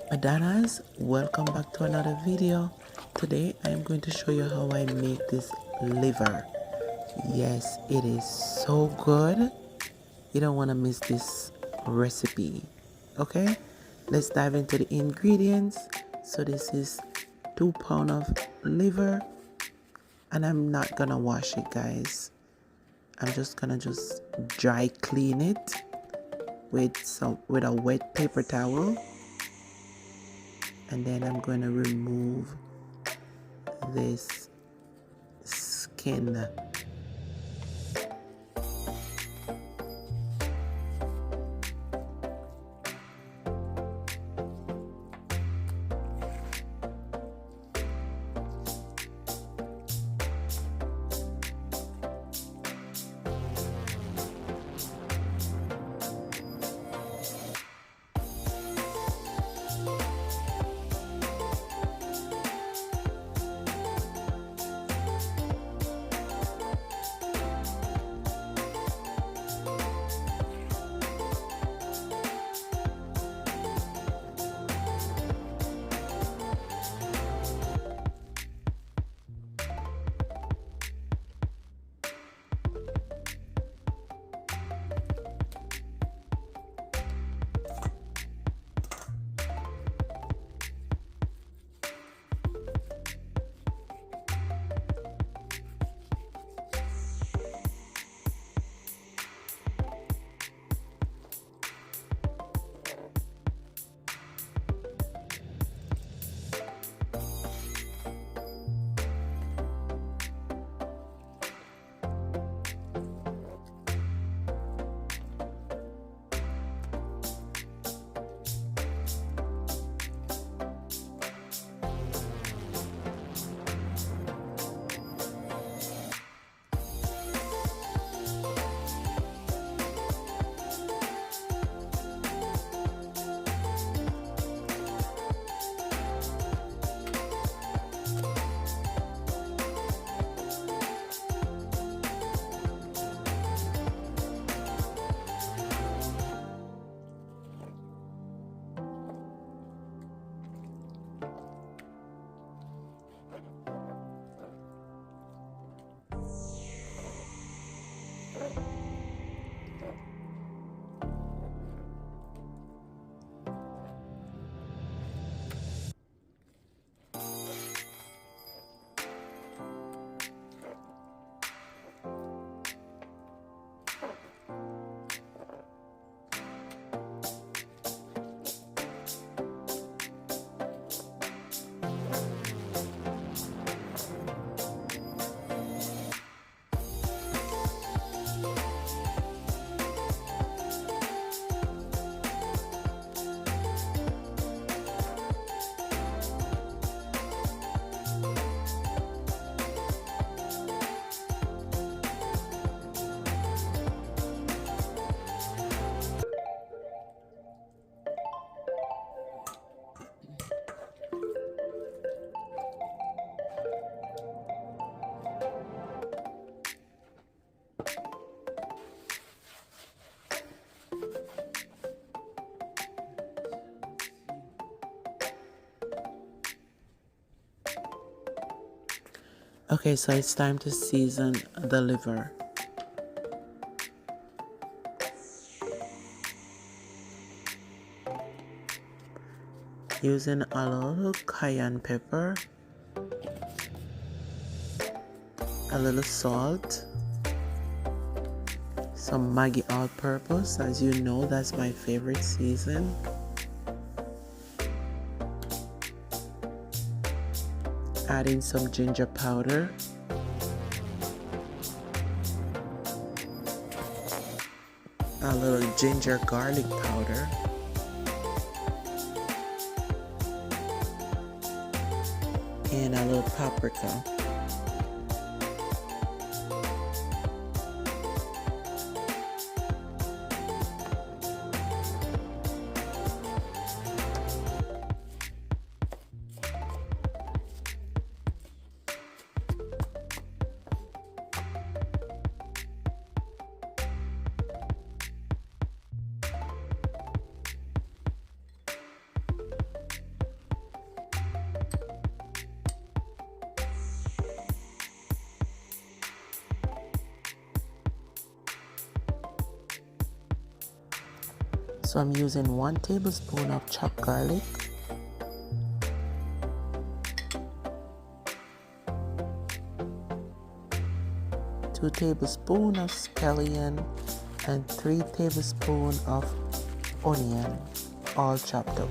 Madonnas, welcome back to another video. Today I am going to show you how I make this liver. Yes, it is so good. You don't want to miss this recipe. Okay, let's dive into the ingredients. So this is 2 pounds of liver, and I'm not gonna wash it, guys. I'm just gonna dry clean it with a wet paper towel, and then I'm going to remove this skin. Okay, so it's time to season the liver. Using a little cayenne pepper, a little salt, some Maggi all-purpose. As you know, that's my favorite season. Adding some ginger powder, a little ginger garlic powder, and a little paprika. So I'm using 1 tablespoon of chopped garlic, 2 tablespoons of scallion, and 3 tablespoons of onion, all chopped up.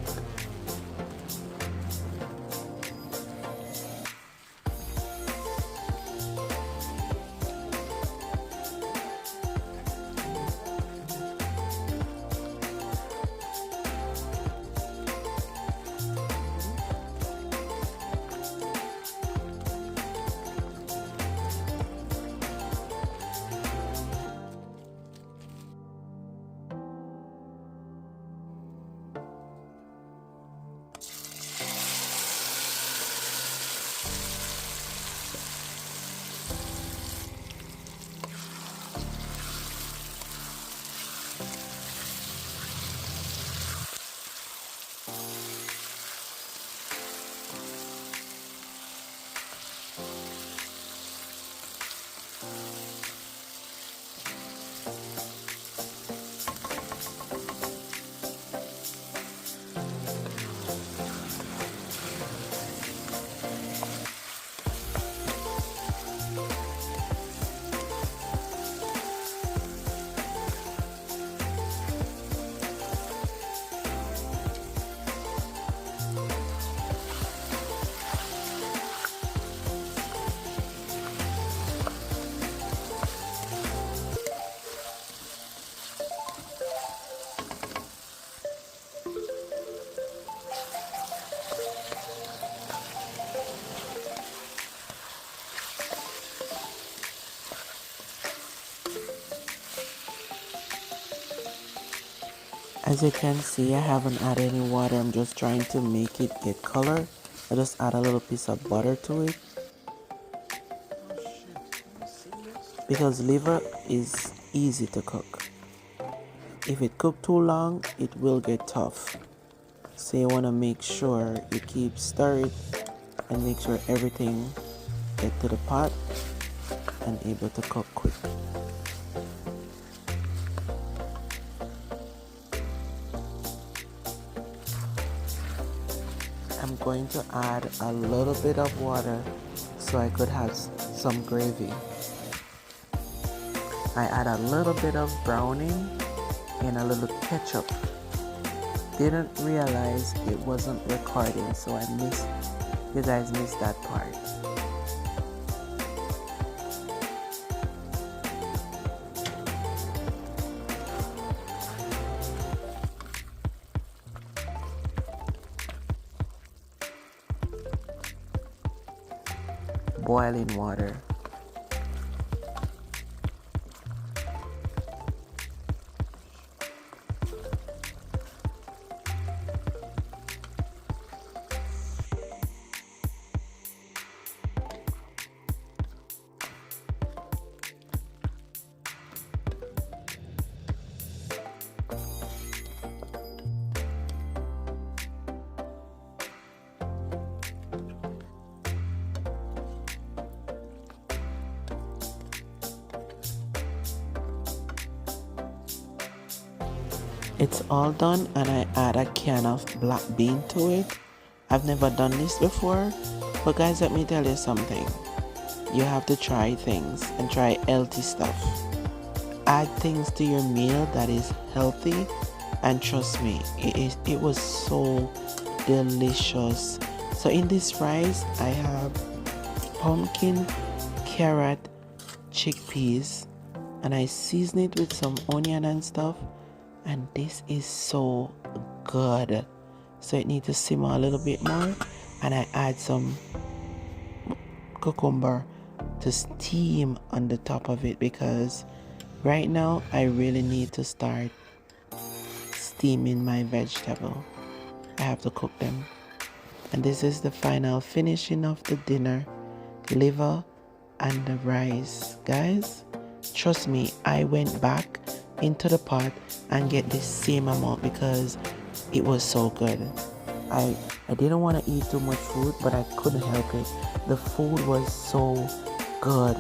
As you can see, I haven't added any water. I'm just trying to make it get color. I just add a little piece of butter to it. Because liver is easy to cook. If it cooks too long, it will get tough. So you want to make sure you keep stirring and make sure everything get to the pot and able to cook quick. I'm going to add a little bit of water so I could have some gravy. I add a little bit of browning and a little ketchup. Didn't realize it wasn't recording, so you guys missed that part. Boiling water. It's all done and I add a can of black bean to it. I've never done this before, but guys, let me tell you something. You have to try things and try healthy stuff. Add things to your meal that is healthy, and trust me, it was so delicious. So in this rice, I have pumpkin, carrot, chickpeas, and I season it with some onion and stuff. And this is so good. So it needs to simmer a little bit more, and I add some cucumber to steam on the top of it, because right now I really need to start steaming my vegetable. I have to cook them. And this is the final finishing of the dinner: liver and the rice. Guys, trust me, I went back into the pot and get the same amount because it was so good. I didn't want to eat too much food, but I couldn't help it. The food was so good.